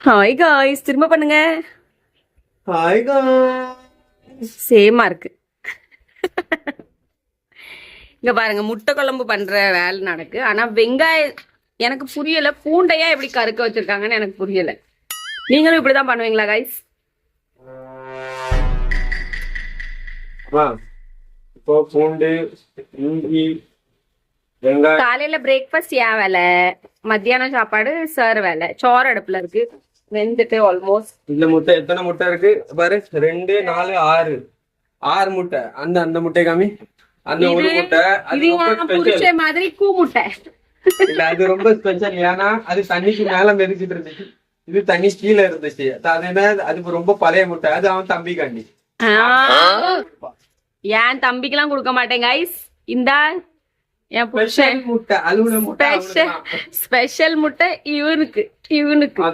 Hi guys, திரும்ப பண்ணுங்க. Hi guys. சேமா இருக்கு. இங்க பாருங்க, முட்டை குழம்பு பண்ற வேலை நடக்கு. ஆனா வெங்காயம் எனக்கு புரியல, பூண்டையா எப்படி கருக்க வச்சிருக்காங்கன்னு எனக்கு புரியல. நீங்களும் இப்படிதான் பண்ணுவீங்களா காய்ஸ்? இப்போ பூண்டு, இஞ்சி, வெங்காயம். காலையில பிரேக்ஃபாஸ்ட் ஏன் வேலை, மத்தியானம் சாப்பாடு சார் வேலை. சோறு அடுப்புல இருக்கு, வெந்துட்டு ஆல்மோஸ்ட். இந்த முட்டை எத்தனை முட்டை இருக்கு பாரு? 2, 4, 6 முட்டை. அந்த முட்டை காமி. அந்த ஒரு முட்டை அது ரொம்ப ஸ்பெஷல் மாதிரி கூ முட்டை இல்ல, அது ரொம்ப ஸ்பெஷல். ஏன்னா அது தண்ணிக்கு மேல மெதிச்சிட்டு இருந்துச்சு, இது தண்ணி கீழே இருந்துச்சு. அது ரொம்ப பழைய முட்டை. அது அவன் தம்பி காண்டி. ஏன் தம்பிக்கெல்லாம் கொடுக்க மாட்டேன் கைஸ். இந்த என் ஸ்பெஷல் முட்டை இவனுக்கு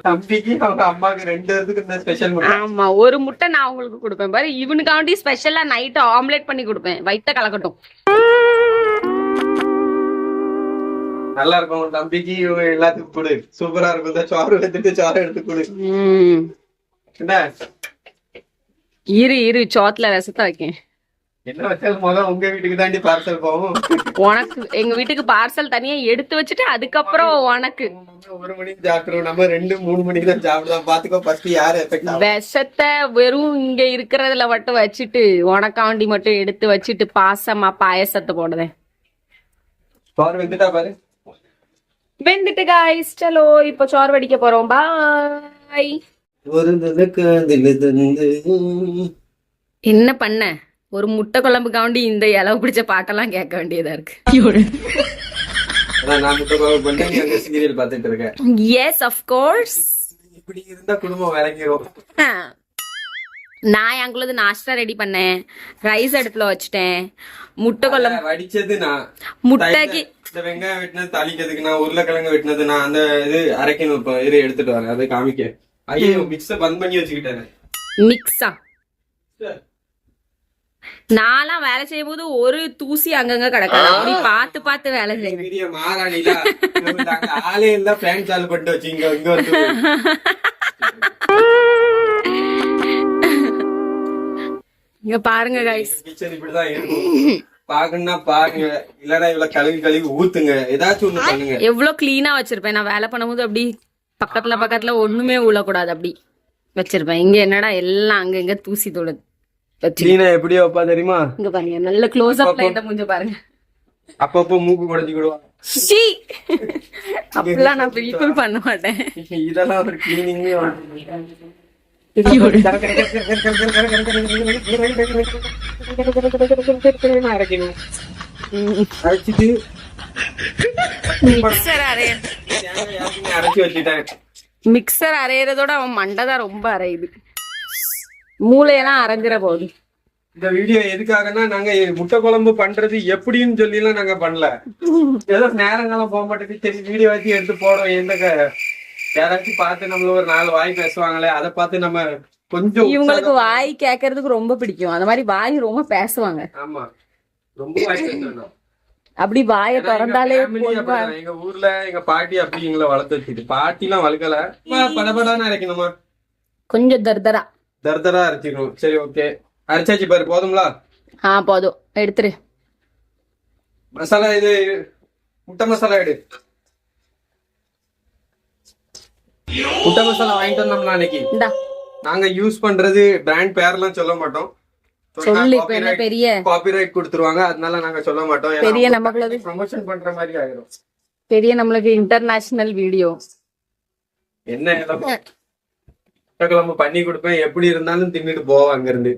தம்பிக்கு அவங்க அம்மாக்கு 2 பேருக்கு இந்த ஸ்பெஷல் முட்டை. ஆமா, ஒரு முட்டை நான் உங்களுக்கு கொடுப்பேன் பாரு. இவனுக்காண்டி ஸ்பெஷலா நைட் ஆம்லெட் பண்ணி கொடுப்பேன். வயித்த கலக்கட்டும். நல்லா இருக்கும். தம்பிக்கு இவங்க எல்லாத்துக்கும் கொடு. சூப்பரா இருக்கும். சோறு எடுத்து கொடு. என்ன இரு சோத்துல விஷத்த வைக்கேன். என்ன வச்சாலும் முதல்ல உங்க வீட்டுக்கு தாண்டி பார்சல் போவோம். உனக்கு எங்க வீட்டுக்கு பார்சல் தனியா எடுத்து வச்சுட்டு அதுக்கப்புறம் உனக்கு 1 மணிக்கு சாப்பிடுறோம். நம்ம 2, 3 மணிக்கு தான் சாப்பிடுவோம். பாத்துக்கோ ஃபர்ஸ்ட் யாரு எஃபெக்ட் ஆகும். விஷத்தை வெறும் இங்க இருக்கிறதுல மட்டும் வச்சுட்டு உனக்காண்டி மட்டும் எடுத்து வச்சுட்டு பாசமா பாயசத்தை போடுதேன். சோறு வெந்துட்டா பாரு. வெந்துட்டு காய்ஸ், சலோ இப்போ சோறு வடிக்க போறோம். பாய். என்ன பண்ண, ஒரு முட்டை குழம்புக்காண்டி இந்த இலவு பிடிச்ச பாட்டெல்லாம் கேட்க வேண்டியதா இருக்கு. நான் முட்டை குழம்பு பண்ணி சீரியல் பாத்துட்டு இருக்கேன். Yes of course. இப்படி இருந்தா குடும்பம் விளங்கிரும். நான் எங்களது நாஸ்டா ரெடி பண்ணேன். ரைஸ் அடுப்புல வச்சுட்டேன். முட்டை குழம்பு வடிச்சது நான். முட்டைக்கு இந்த வெங்காயம் வெட்டினது தாளிக்கிறதுக்கு நான், உருளைக்கிழங்கு வெட்டினது நான். அந்த இது அரைக்கணும். இப்போ இது எடுத்துட்டு வரேன், அதை காமிக்க. ஐயோ, மிக்ஸ பந்த் பண்ணி வச்சுக்கிட்டேன். மிக்ஸா? நான்லாம் வேலை செய்யும் போது ஒரு தூசி அங்கங்க கிடக்காது. அப்படி பார்த்து வேலை செய்வேன். மாறாணில ஆளே இருந்தா ஃபேன் சால் பண்ணிட்டு வச்சு இங்க வந்து இங்க பாருங்க கைஸ், கிச்சன் இப்படிதான் இருக்கும். பாக்கணும்னா பாருங்க, இல்லன்னா இவ்வளவு கழுவி ஊத்துங்க. ஏதாச்சும் ஒண்ணு பண்ணுங்க. எவ்வளவு கிளீனா வச்சிருப்பேன் நான் வேலை பண்ணும்போது. அப்படி பக்கத்துல ஒண்ணுமே உள்ளக்கூடாது, அப்படி வச்சிருப்பேன். இங்க என்னடா எல்லாம் அங்க இங்க தூசி தொடுது. கிளீனா எப்படி வைப்பா தெரியுமா? இங்க பாருங்க, நல்ல க்ளோஸ் அப்ல இத மூஞ்ச பாருங்க. அப்பப்போ மூக்கு குடைஞ்சிடுவா. சீ, அப்பலாம் நான் பில்குல் பண்ண மாட்டேன். இதெல்லாம் ஒரு கிளீனிங். அரைச்சிட்டு மிக்சர் அரையறதோட அவன் மண்டைதான் ரொம்ப அரையுது. மூளையெல்லாம் அரைஞ்சிட போகுது. இந்த வீடியோ எதுக்காகனா, நாங்க முட்டை குழம்பு பண்றது எப்படின்னு சொல்லி எல்லாம் நாங்க பண்ணல. ஏதோ நேரங்காலம் போக மாட்டேங்குது. சரி, வீடியோ வச்சு எடுத்து போறோம். எந்த யாராச்சும் பார்த்து நம்மள ஒரு 4 வாய் பேசுவாங்களே, அதை பார்த்து நம்ம கொஞ்சம். இவங்களுக்கு வாய் கேட்கறதுக்கு ரொம்ப பிடிக்கும். அந்த மாதிரி வாய் ரொம்ப பேசுவாங்க. ஆமா, ரொம்ப வாய் பேசணும். அப்படி வாயை திறந்தாலே எங்க ஊர்ல எங்க பாட்டி அப்படி எங்களை வளர்த்து வச்சுட்டு. பாட்டி எல்லாம் வளர்க்கல. படபடான்னு அரைக்கணுமா? கொஞ்சம் தர்தரா அரைச்சிக்கணும். சரி, ஓகே. அரைச்சாச்சு பாரு. போதுங்களா? போதும், எடுத்துரு. மசாலா இது முட்டை மசாலா எடு. முட்டை மசாலா வாங்கிட்டு வந்தோம்னா அன்னைக்கு நாங்க யூஸ் பண்றது பிராண்ட் பேர்லாம் சொல்ல மாட்டோம். சொல்லு, இப்ப என்ன பெரிய காப்பிரைட் கொடுத்துருவாங்க. அதனால நாங்க சொல்ல மாட்டோம். பெரிய நமக்கு ப்ரமோஷன் பண்ற மாதிரி ஆயிரும். பெரிய நம்மளுக்கு இன்டர்நேஷனல் வீடியோ. என்ன குழம்பு பண்ணி கொடுப்பேன். எப்படி இருந்தாலும் தின்னுட்டு போவோம். அங்க இருந்து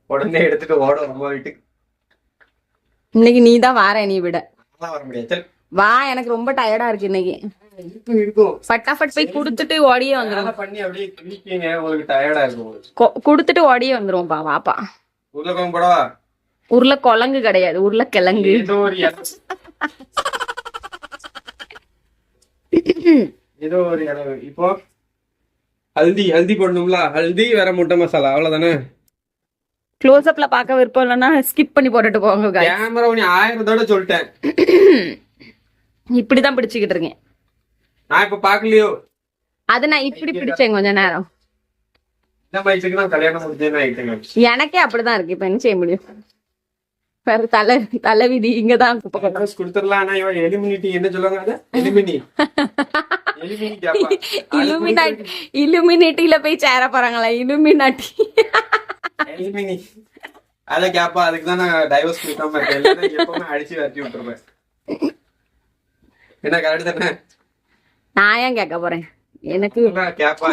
உடனே எடுத்துட்டு ஓடும் அம்மா வீட்டுக்கு. இன்னைக்கு நீ தான் வார, நீ விட வர முடியாது. வா, எனக்கு ரொம்ப டயர்டா இருக்கு இன்னைக்கு. இருக்கும், ஃபட்டாஃபட் போய் குடுத்துட்டு ஓடியே வந்துரும். பண்ணி அப்படியே குளிக்கீங்க, உங்களுக்கு டயர்டா இருக்கும். குடுத்துட்டு ஓடியே வந்துரும். வாப்பா. உருளைக்கிழங்கு போடவா? உருளைக்கிழங்கு கிடையாது, உருளைக்கிழங்கு. ஏதோ ஒரு இடம். இப்போ ஹல்தி போடணும்ல. ஹல்தி வேற முட்டை மசாலா, அவ்வளவுதானே. க்ளோஸ் அப்ல பார்க்க விருப்பம் இல்லைன்னா ஸ்கிப் பண்ணி போட்டுட்டு போங்க. கேமரா 1000 தடவை சொல்லிட்டேன். இப்படிதான் பிடிச்சுக்கிட்டு இருக்கேன் நான். இப்ப பாக்கலையோ? அது நான் இப்படி பிடிச்சேன் கொஞ்ச நேரம். இந்த வயசுக்கு நான் கல்யாணம் முடிஞ்சேன்னு ஆயிட்டேங்க. எனக்கே அப்படிதான் இருக்கு. இப்ப என்ன செய்ய முடியும்? வேற தலைவிதி இங்கதான் குப்பை கொட்டணும். அட்ரஸ் கொடுத்துடலாம். ஆனா இவன் எலிமினிட்டி என்ன சொல்லுவாங்க? அத எலிமினி இலுமினிட்டில போய் சேர போறாங்களா? இலுமினாட்டி எலிமினி அத கேப்பா. அதுக்கு தான் நான் டைவர்ஸ் கொடுக்காம இருக்கேன். எப்பவுமே அடிச்சு வரட்டி விட்டுருப்பேன். என்ன கரெக்ட் தானே? நான் ஏன் கேட்க போறேன்? எனக்கு கேப்பா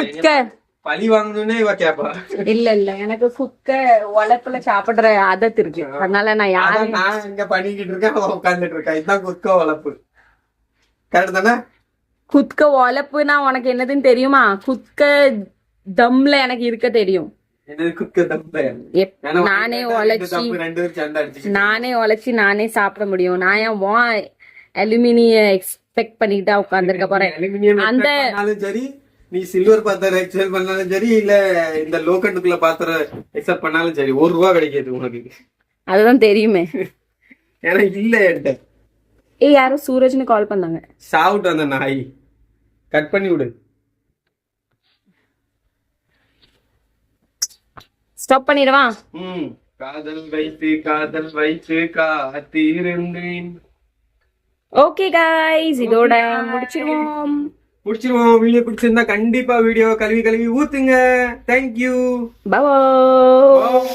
பழி வாங்கணும்னே இவ கேப்பா. இல்ல எனக்கு குக்க உழைப்புல சாப்பிடுற ஆதத்து இருக்கு. அதனால நான் யாரும் நான் இங்க பண்ணிக்கிட்டு இருக்கேன், உட்காந்துட்டு இருக்கேன். இதுதான் குக்க உழைப்பு. கரெக்ட் தானே? குத்க உழைப்புனா உனக்கு என்னதுன்னு தெரியுமா? குத்க தம்ல எனக்கு இருக்க தெரியும். நானே உழைச்சி நானே சாப்பிட முடியும். நான் ஏன் அலுமினிய எக்ஸ்பெக்ட் பண்ணிட்டு உட்காந்துருக்க போறேன்? அந்த சரி, நீ சில்வர் பாத்திரம் எக்ஸ்பெக்ட் பண்ணாலும் சரி, இல்ல இந்த லோக்கட்டுக்குள்ள பாத்திரம் எக்ஸ்பெக்ட் பண்ணாலும் சரி, ₹1 கிடைக்காது உனக்கு. அதுதான் தெரியுமே. எனக்கு இல்ல என்கிட்ட. யாரும் சூரஜ்னு கால் பண்ணாங்க. சாவுட்டு அந்த நாய் கட் பண்ணி விடு. ஸ்டாப் பண்ணிடுவா. காதல் வைத்து காத்திருந்தேன். ஓகே காய்ஸ், இதோட முடிச்சிருவோம். வீடியோ பிடிச்சிருந்தா கண்டிப்பா வீடியோ கழுவி ஊத்துங்க. தேங்க்யூ. பாய்.